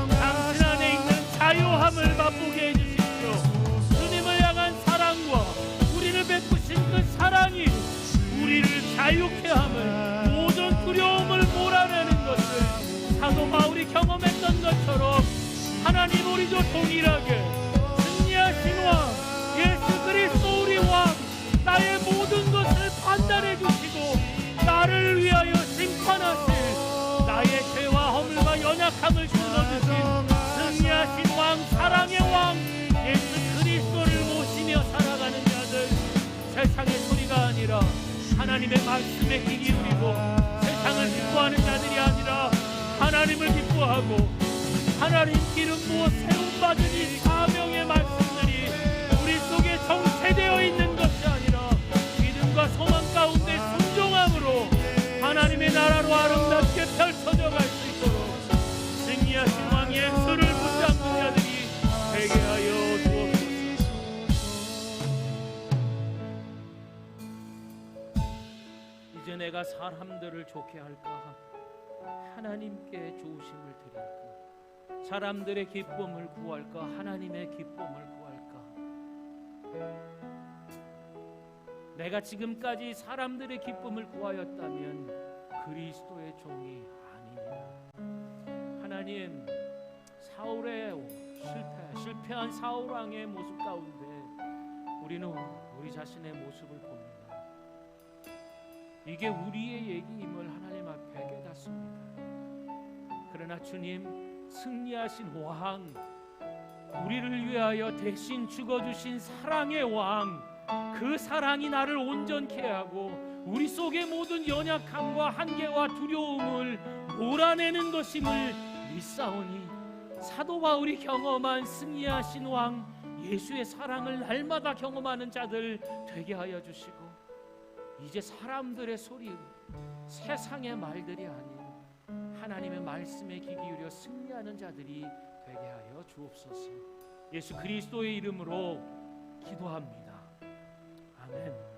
당신 안에 있는 자유함을 맛보게 해주십시오. 주님을 향한 사랑과 우리를 베푸신 그 사랑이 우리를 자유케 함을, 모든 두려움을 몰아내는 것을 사도 바울이 경험했던 것처럼 하나님 우리도 동일하게 승리하신 왕 예수 그리스도 우리 왕, 나의 모든 것을 판단해 주시고 나를 위하여 심판하실, 나의 죄와 허물과 연약함을 끊어주신 승리하신 왕, 사랑의 왕 예수 그리스도를 모시며 살아가는 자들, 세상의 소리가 아니라 하나님의 말씀에 귀 기울이고 세상을 기뻐하는 자들이 아니라 하나님을 기뻐하고 하나님 기름 부어 세움받은 이 사명의 말씀들이 우리 속에 정체되어 있는 것이 아니라 믿음과 소망 가운데 순종함으로 하나님의 나라로 아름답게 펼쳐져 갈 수 있도록 승리하신 왕 예수를 붙잡는 자들이 되게 하여 주옵소서. 이제 내가 사람들을 좋게 할까? 하나님께 좋으심을 드릴까? 사람들의 기쁨을 구할까? 하나님의 기쁨을 구할까? 내가 지금까지 사람들의 기쁨을 구하였다면 그리스도의 종이 아니니라. 하나님, 사울의 실패한 사울 왕의 모습 가운데 우리는 우리 자신의 모습을 봅니다. 이게 우리의 얘기임을 하나님 앞에 깨닫습니다. 그러나 주님, 승리하신 왕, 우리를 위하여 대신 죽어주신 사랑의 왕, 그 사랑이 나를 온전케 하고 우리 속의 모든 연약함과 한계와 두려움을 몰아내는 것임을 믿사오니 사도 바울이 경험한 승리하신 왕 예수의 사랑을 날마다 경험하는 자들 되게 하여 주시고, 이제 사람들의 소리, 세상의 말들이 아닌 하나님의 말씀에 귀 기울여 승리하는 자들이 되게 하여 주옵소서. 예수 그리스도의 이름으로 기도합니다. 아멘.